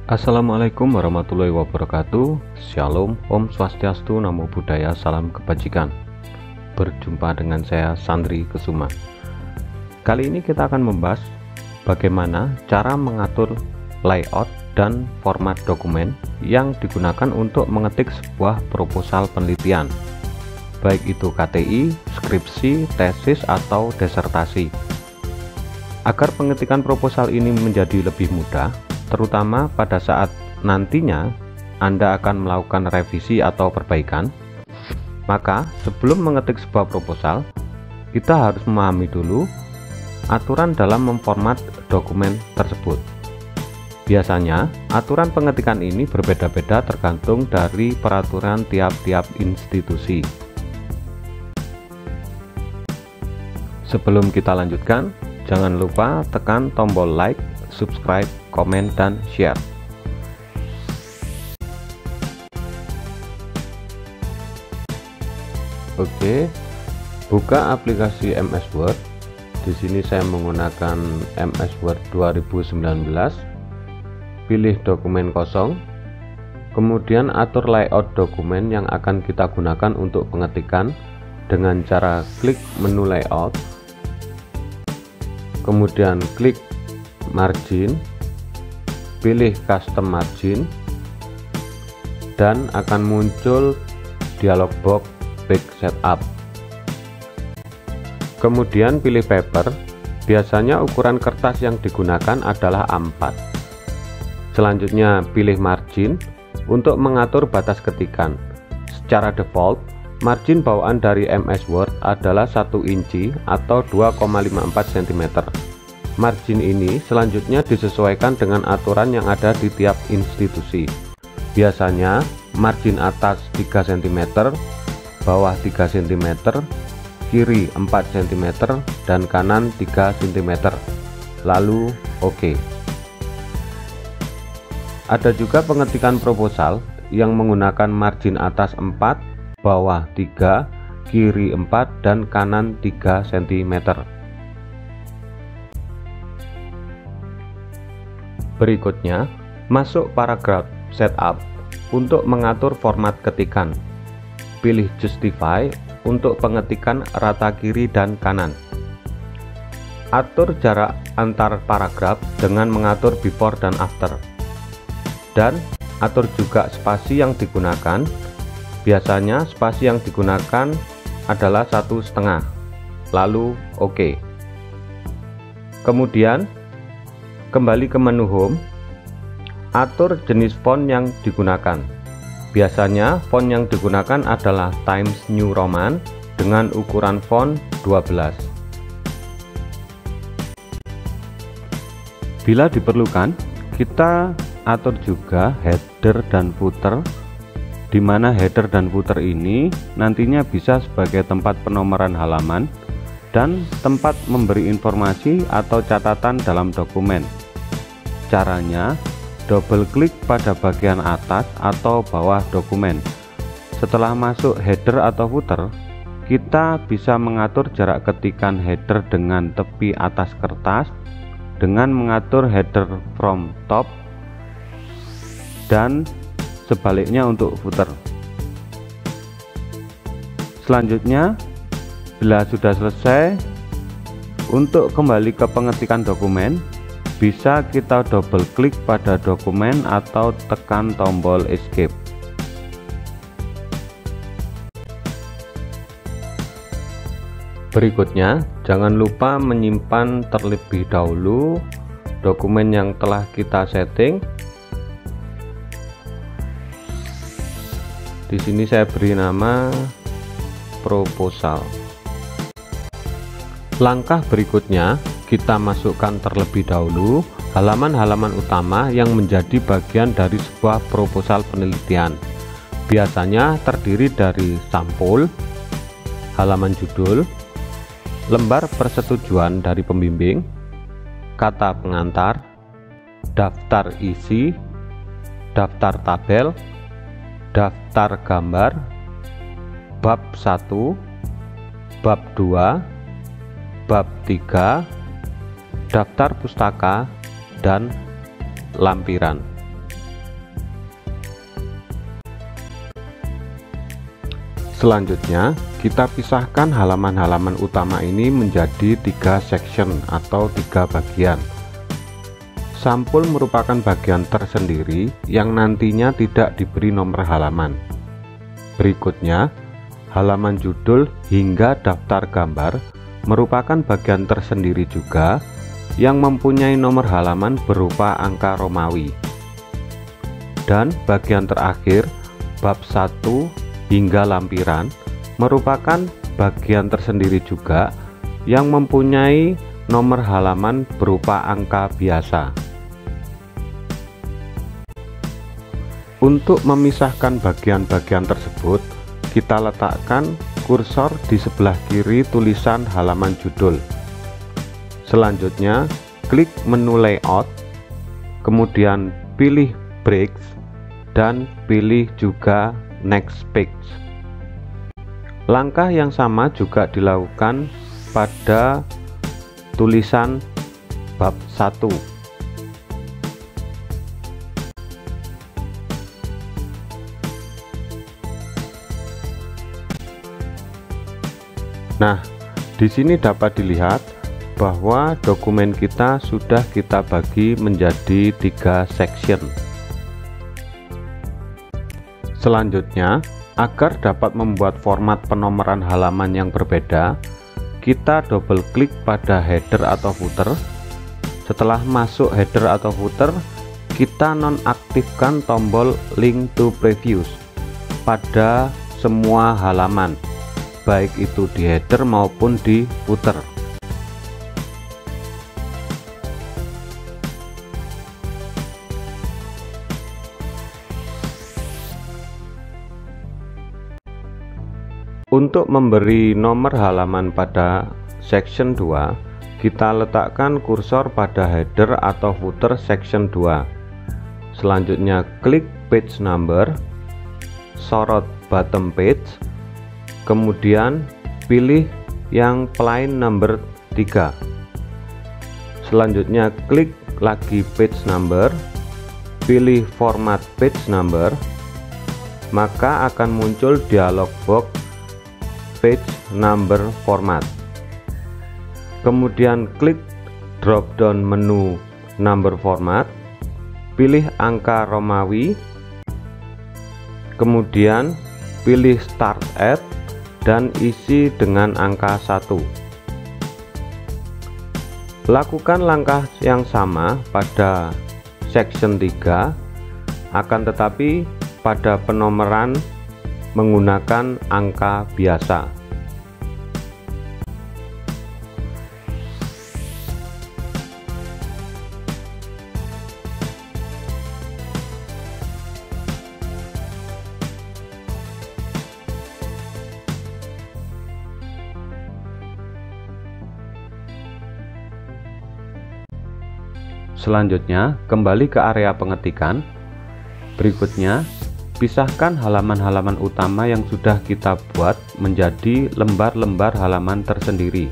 Assalamualaikum warahmatullahi wabarakatuh. Shalom, Om Swastiastu, Namo Buddhaya, Salam Kebajikan. Berjumpa dengan saya Sandri Kesuma. Kali ini kita akan membahas bagaimana cara mengatur layout dan format dokumen yang digunakan untuk mengetik sebuah proposal penelitian, baik itu KTI, skripsi, tesis, atau disertasi. Agar pengetikan proposal ini menjadi lebih mudah, terutama pada saat nantinya Anda akan melakukan revisi atau perbaikan, maka sebelum mengetik sebuah proposal, kita harus memahami dulu aturan dalam memformat dokumen tersebut. Biasanya, aturan pengetikan ini berbeda-beda tergantung dari peraturan tiap-tiap institusi. Sebelum kita lanjutkan, jangan lupa tekan tombol like, subscribe, komen, dan share. Oke, buka aplikasi MS Word. Di sini saya menggunakan MS Word 2019. Pilih dokumen kosong. Kemudian atur layout dokumen yang akan kita gunakan untuk pengetikan dengan cara klik menu layout. Kemudian klik margin, pilih custom margin, dan akan muncul dialog box page setup. Kemudian pilih paper. Biasanya ukuran kertas yang digunakan adalah A4. Selanjutnya pilih margin untuk mengatur batas ketikan. Secara default, margin bawaan dari MS Word adalah 1 inci atau 2,54 cm. Margin ini selanjutnya disesuaikan dengan aturan yang ada di tiap institusi. Biasanya margin atas 3 cm, bawah 3 cm, kiri 4 cm, dan kanan 3 cm. Lalu OK. Ada juga pengetikan proposal yang menggunakan margin atas 4, bawah 3, kiri 4, dan kanan 3 cm. Berikutnya, masuk paragraf setup untuk mengatur format ketikan. Pilih justify untuk pengetikan rata kiri dan kanan. Atur jarak antar paragraf dengan mengatur before dan after. Dan atur juga spasi yang digunakan. Biasanya spasi yang digunakan adalah 1,5. Lalu OK. Kemudian kembali ke menu Home, atur jenis font yang digunakan. Biasanya font yang digunakan adalah Times New Roman dengan ukuran font 12. Bila diperlukan, kita atur juga header dan footer, di mana header dan footer ini nantinya bisa sebagai tempat penomoran halaman dan tempat memberi informasi atau catatan dalam dokumen. Caranya, double klik pada bagian atas atau bawah dokumen. Setelah masuk header atau footer, kita bisa mengatur jarak ketikan header dengan tepi atas kertas dengan mengatur header from top dan sebaliknya untuk footer. Selanjutnya, bila sudah selesai, untuk kembali ke pengetikan dokumen, bisa kita double klik pada dokumen atau tekan tombol escape. Berikutnya, jangan lupa menyimpan terlebih dahulu dokumen yang telah kita setting. Di sini saya beri nama proposal. Langkah berikutnya, kita masukkan terlebih dahulu halaman-halaman utama yang menjadi bagian dari sebuah proposal penelitian. Biasanya terdiri dari sampul, halaman judul, lembar persetujuan dari pembimbing, kata pengantar, daftar isi, daftar tabel, daftar gambar, bab 1, bab 2, bab 3, daftar pustaka, dan lampiran. Selanjutnya, kita pisahkan halaman-halaman utama ini menjadi 3 section atau 3 bagian. Sampul merupakan bagian tersendiri yang nantinya tidak diberi nomor halaman. Berikutnya, halaman judul hingga daftar gambar merupakan bagian tersendiri juga yang mempunyai nomor halaman berupa angka Romawi. Dan bagian terakhir, bab 1 hingga lampiran merupakan bagian tersendiri juga yang mempunyai nomor halaman berupa angka biasa. Untuk memisahkan bagian-bagian tersebut, kita letakkan kursor di sebelah kiri tulisan halaman judul. Selanjutnya, klik menu layout, kemudian pilih breaks dan pilih juga next page. Langkah yang sama juga dilakukan pada tulisan bab 1. Nah, di sini dapat dilihat bahwa dokumen kita sudah kita bagi menjadi 3 section. Selanjutnya, agar dapat membuat format penomoran halaman yang berbeda, kita double klik pada header atau footer. Setelah masuk header atau footer, kita nonaktifkan tombol link to previous pada semua halaman, baik itu di header maupun di footer. Untuk memberi nomor halaman pada section 2, kita letakkan kursor pada header atau footer section 2. Selanjutnya klik page number, sorot bottom page, kemudian pilih yang plain number 3. Selanjutnya klik lagi page number, pilih format page number, maka akan muncul dialog box page number format. Kemudian klik drop down menu number format, pilih angka Romawi, kemudian pilih start at dan isi dengan angka 1. Lakukan langkah yang sama pada section 3, akan tetapi pada penomoran menggunakan angka biasa. Selanjutnya, kembali ke area pengetikan. Berikutnya, pisahkan halaman-halaman utama yang sudah kita buat menjadi lembar-lembar halaman tersendiri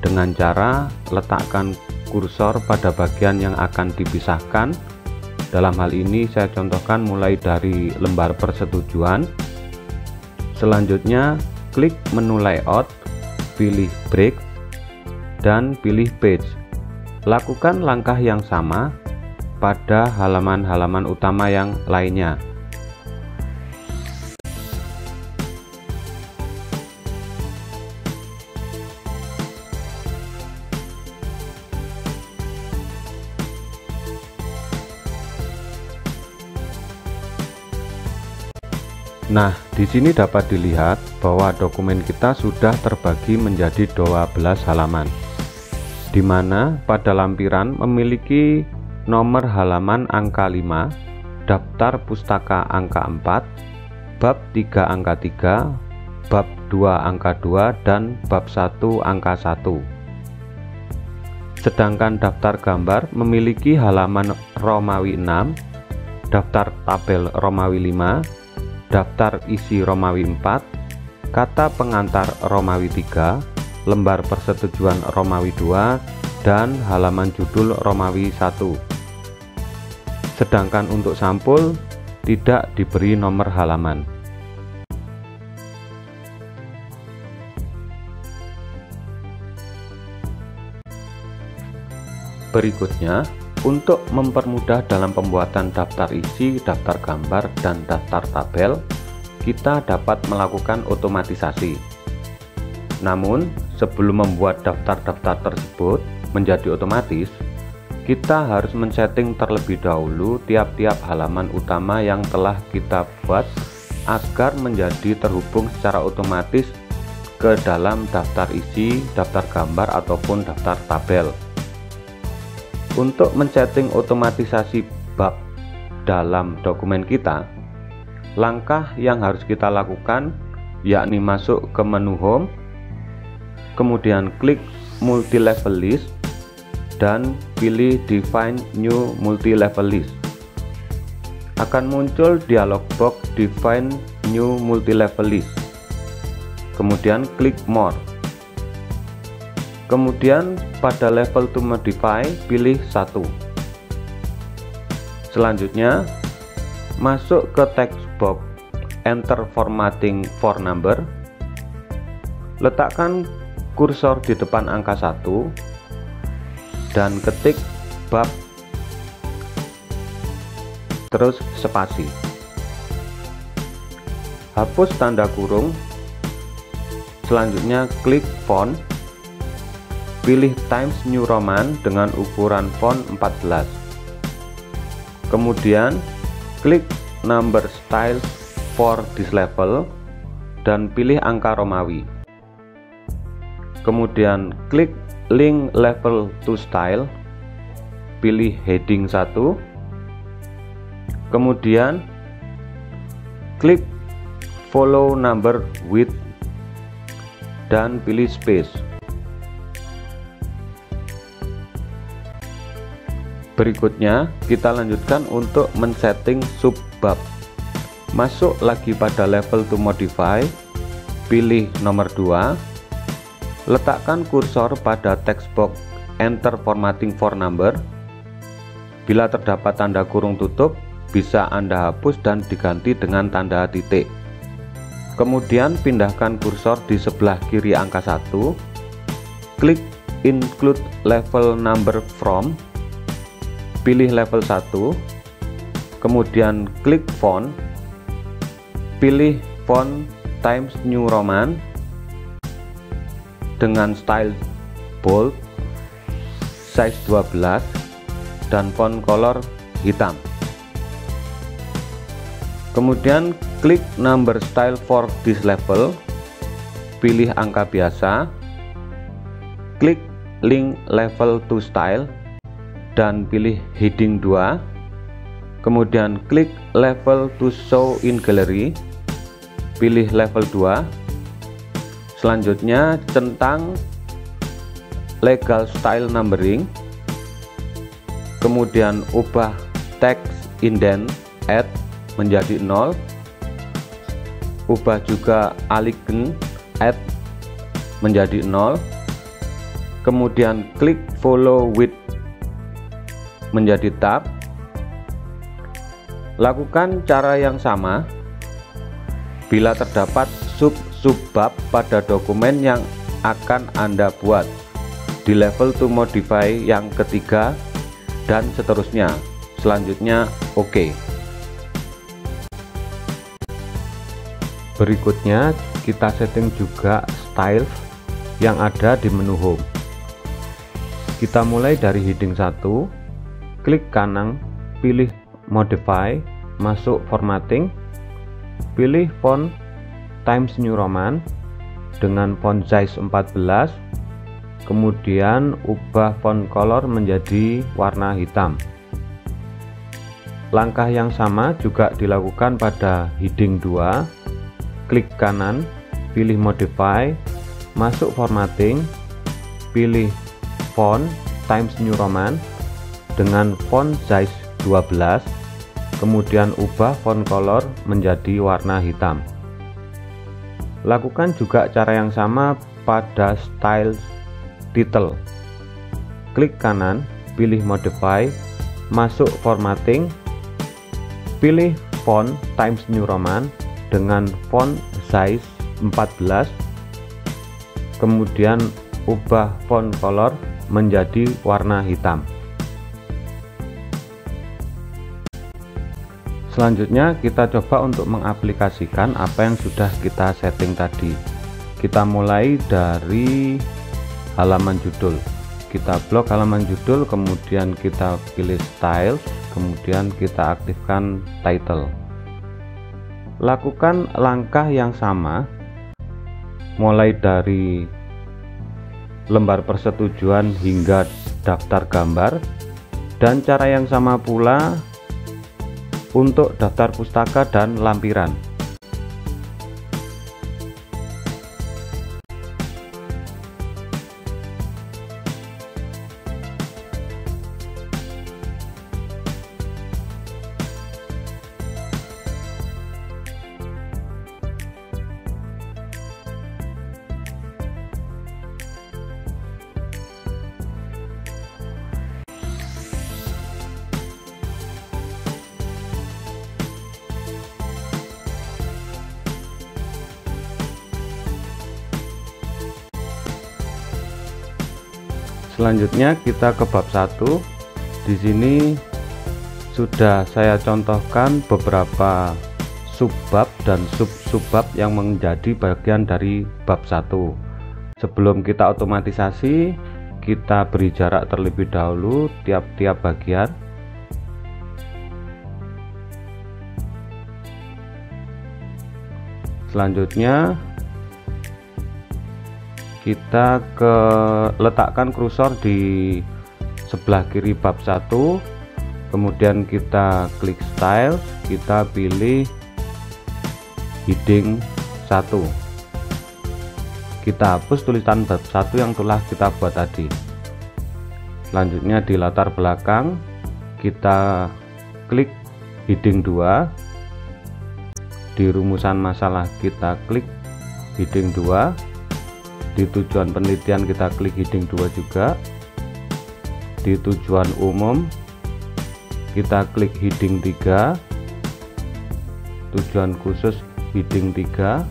dengan cara letakkan kursor pada bagian yang akan dipisahkan. Dalam hal ini saya contohkan mulai dari lembar persetujuan. Selanjutnya klik menu layout, pilih break dan pilih page. Lakukan langkah yang sama pada halaman-halaman utama yang lainnya. Nah, di sini dapat dilihat bahwa dokumen kita sudah terbagi menjadi 12 halaman, di mana pada lampiran memiliki nomor halaman angka 5, daftar pustaka angka 4, bab 3 angka 3, bab 2 angka 2, dan bab 1 angka 1. Sedangkan daftar gambar memiliki halaman Romawi 6, daftar tabel Romawi 5, daftar isi Romawi 4, kata pengantar Romawi 3, lembar persetujuan Romawi 2, dan halaman judul Romawi 1. Sedangkan untuk sampul tidak diberi nomor halaman. Berikutnya, untuk mempermudah dalam pembuatan daftar isi, daftar gambar, dan daftar tabel, kita dapat melakukan otomatisasi. Namun, sebelum membuat daftar-daftar tersebut menjadi otomatis, kita harus men-setting terlebih dahulu tiap-tiap halaman utama yang telah kita buat agar menjadi terhubung secara otomatis ke dalam daftar isi, daftar gambar, ataupun daftar tabel. Untuk men-setting otomatisasi bab dalam dokumen kita, langkah yang harus kita lakukan yakni masuk ke menu Home, kemudian klik multi level list dan pilih define new multi level list. Akan muncul dialog box define new multi level list, kemudian klik more. Kemudian pada level to modify pilih 1. Selanjutnya masuk ke text box enter formatting for number, letakkan kursor di depan angka 1 dan ketik bab, terus spasi. Hapus tanda kurung. Selanjutnya klik font, pilih Times New Roman dengan ukuran font 14. Kemudian klik number style for this level dan pilih angka Romawi. Kemudian klik link level to style, pilih heading 1. Kemudian klik follow number with dan pilih space. Berikutnya kita lanjutkan untuk men-setting subbab. Masuk lagi pada level to modify, pilih nomor 2. Letakkan kursor pada text box enter formatting for number. Bila terdapat tanda kurung tutup, bisa Anda hapus dan diganti dengan tanda titik. Kemudian pindahkan kursor di sebelah kiri angka 1, klik include level number from, pilih level 1, kemudian klik font, pilih font Times New Roman dengan style bold, size 12, dan font color hitam. Kemudian klik number style for this level, pilih angka biasa, klik link level to style dan pilih heading 2. Kemudian klik level to show in gallery, pilih level 2. Selanjutnya centang legal style numbering, kemudian ubah text indent add menjadi 0, ubah juga alignment add menjadi 0, kemudian klik follow with menjadi tab. Lakukan cara yang sama bila terdapat subbab pada dokumen yang akan Anda buat di level to modify yang ketiga dan seterusnya. Selanjutnya OK. Berikutnya kita setting juga style yang ada di menu Home. Kita mulai dari heading 1, klik kanan, pilih modify, masuk formatting, pilih font Times New Roman dengan font size 14, kemudian ubah font color menjadi warna hitam. Langkah yang sama juga dilakukan pada heading 2, klik kanan, pilih modify, masuk formatting, pilih font Times New Roman dengan font size 12, kemudian ubah font color menjadi warna hitam. Lakukan juga cara yang sama pada style title. Klik kanan, pilih modify, masuk formatting, pilih font Times New Roman dengan font size 14, kemudian ubah font color menjadi warna hitam. Selanjutnya kita coba untuk mengaplikasikan apa yang sudah kita setting tadi. Kita mulai dari halaman judul, kita blok halaman judul, kemudian kita pilih style, kemudian kita aktifkan title. Lakukan langkah yang sama mulai dari lembar persetujuan hingga daftar gambar, dan cara yang sama pula untuk daftar pustaka dan lampiran. Selanjutnya kita ke bab 1. Di sini sudah saya contohkan beberapa subbab dan sub-subbab yang menjadi bagian dari bab 1. Sebelum kita otomatisasi, kita beri jarak terlebih dahulu tiap-tiap bagian. Selanjutnya kita letakkan kursor di sebelah kiri bab 1, kemudian kita klik style, kita pilih heading 1, kita hapus tulisan bab 1 yang telah kita buat tadi. Selanjutnya di latar belakang kita klik heading 2, di rumusan masalah kita klik heading 2, di tujuan penelitian kita klik heading 2 juga, di tujuan umum kita klik heading 3, tujuan khusus heading 3,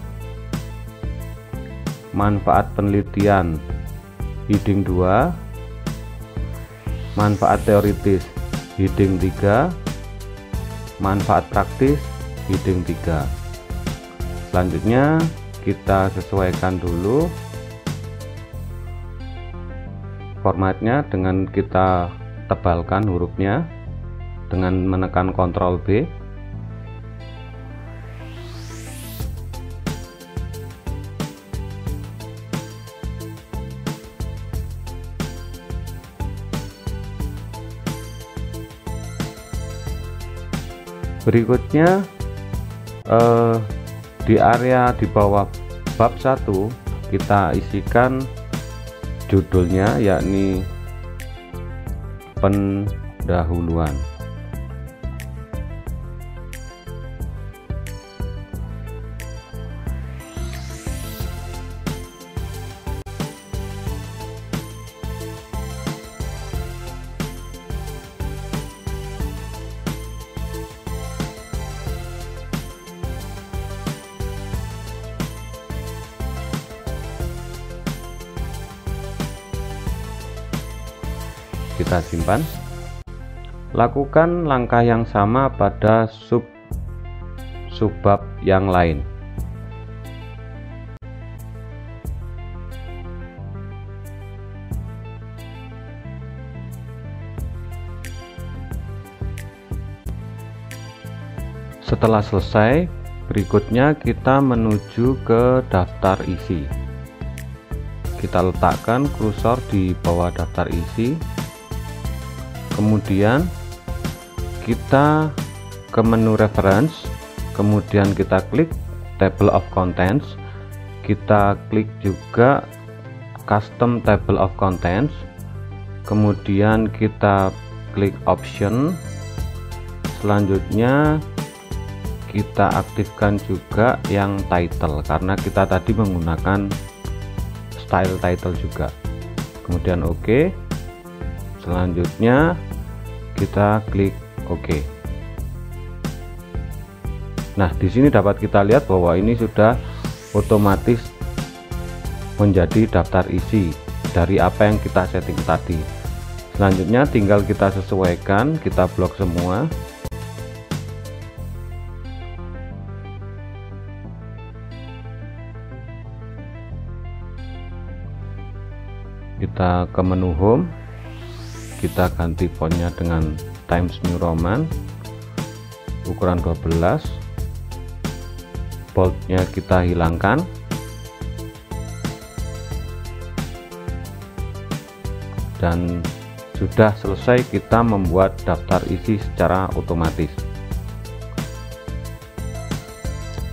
manfaat penelitian heading 2, manfaat teoritis heading 3, manfaat praktis heading 3. Selanjutnya kita sesuaikan dulu formatnya dengan kita tebalkan hurufnya dengan menekan Ctrl B. Berikutnya di area di bawah bab 1 kita isikan judulnya, yakni pendahuluan. Kita simpan. Lakukan langkah yang sama pada subbab yang lain. Setelah selesai, berikutnya kita menuju ke daftar isi. Kita letakkan kursor di bawah daftar isi, kemudian kita ke menu reference, kemudian kita klik table of contents, kita klik juga custom table of contents, kemudian kita klik option. Selanjutnya kita aktifkan juga yang title karena kita tadi menggunakan style title juga. Kemudian OK. Selanjutnya kita klik OK. Nah, di sini dapat kita lihat bahwa ini sudah otomatis menjadi daftar isi dari apa yang kita setting tadi. Selanjutnya tinggal kita sesuaikan, kita blok semua. Kita ke menu home, kita ganti fontnya dengan Times New Roman, ukuran 12, boldnya kita hilangkan, dan sudah selesai kita membuat daftar isi secara otomatis.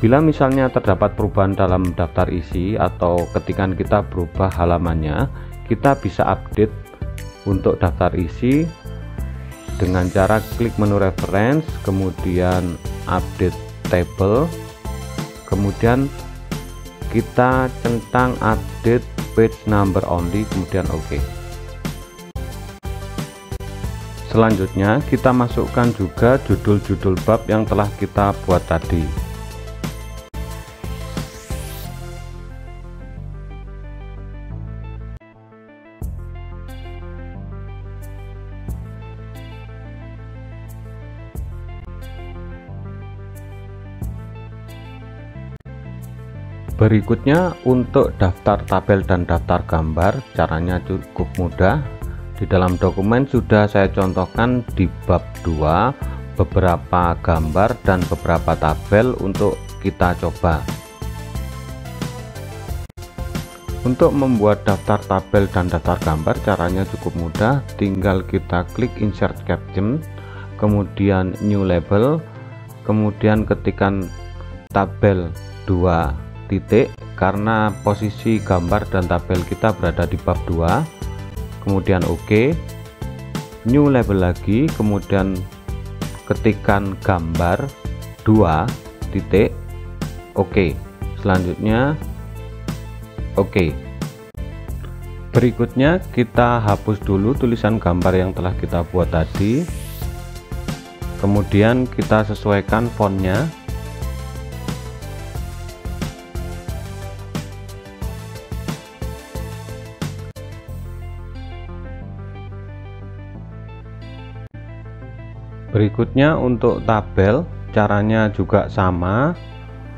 Bila misalnya terdapat perubahan dalam daftar isi atau ketika kita berubah halamannya, kita bisa update untuk daftar isi dengan cara klik menu reference, kemudian update table, kemudian kita centang update page number only, kemudian OK. Selanjutnya kita masukkan juga judul-judul bab yang telah kita buat tadi. Berikutnya untuk daftar tabel dan daftar gambar, caranya cukup mudah. Di dalam dokumen sudah saya contohkan di bab 2 beberapa gambar dan beberapa tabel untuk kita coba. Untuk membuat daftar tabel dan daftar gambar caranya cukup mudah, tinggal kita klik insert caption, kemudian new label, kemudian ketikkan tabel 2 titik karena posisi gambar dan tabel kita berada di bab 2, kemudian OK, new label lagi, kemudian ketikkan gambar 2 titik, OK, selanjutnya OK. Berikutnya kita hapus dulu tulisan gambar yang telah kita buat tadi, kemudian kita sesuaikan fontnya. Berikutnya untuk tabel caranya juga sama.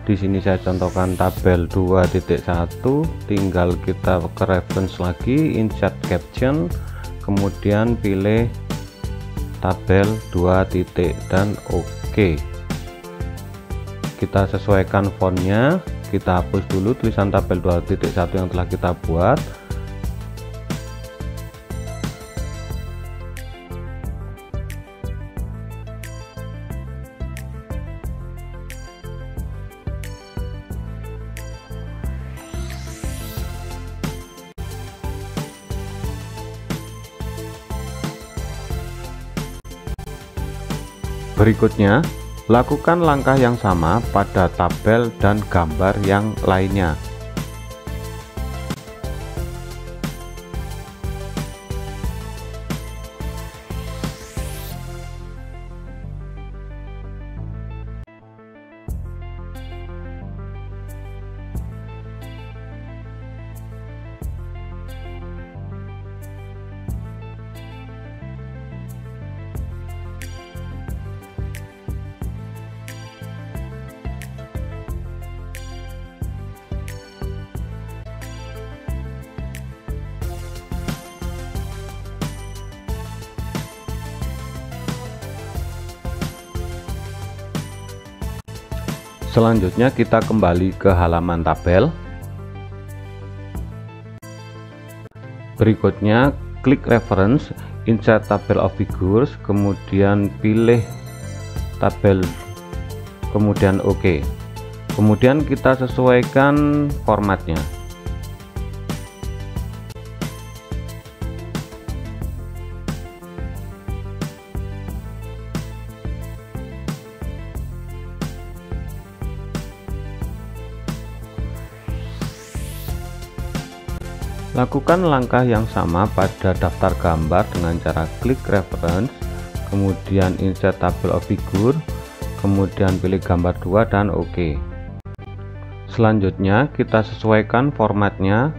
Di sini saya contohkan tabel 2.1, tinggal kita ke reference lagi, insert caption, kemudian pilih tabel 2 titik dan OK. Kita sesuaikan fontnya, kita hapus dulu tulisan tabel 2.1 yang telah kita buat. Berikutnya, lakukan langkah yang sama pada tabel dan gambar yang lainnya. Selanjutnya kita kembali ke halaman tabel. Berikutnya klik reference, insert table of figures, kemudian pilih tabel, kemudian OK. Kemudian kita sesuaikan formatnya. Lakukan langkah yang sama pada daftar gambar dengan cara klik reference, kemudian insert table of figure, kemudian pilih gambar 2 dan OK. Selanjutnya kita sesuaikan formatnya.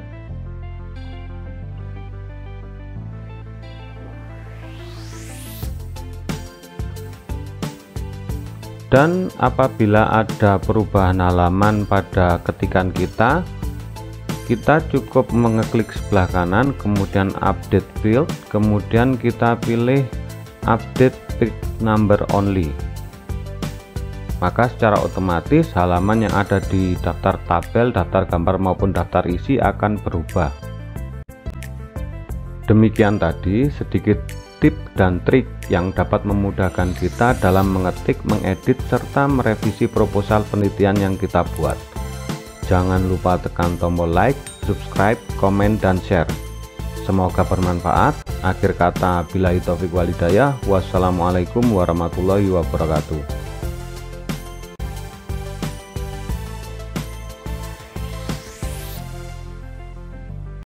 Dan apabila ada perubahan halaman pada ketikan kita Kita cukup mengeklik sebelah kanan, kemudian update field, kemudian kita pilih update pick number only. Maka secara otomatis halaman yang ada di daftar tabel, daftar gambar maupun daftar isi akan berubah. Demikian tadi sedikit tip dan trik yang dapat memudahkan kita dalam mengetik, mengedit, serta merevisi proposal penelitian yang kita buat. Jangan lupa tekan tombol like, subscribe, komen, dan share. Semoga bermanfaat. Akhir kata, billahi taufiq walhidayah. Wassalamualaikum warahmatullahi wabarakatuh.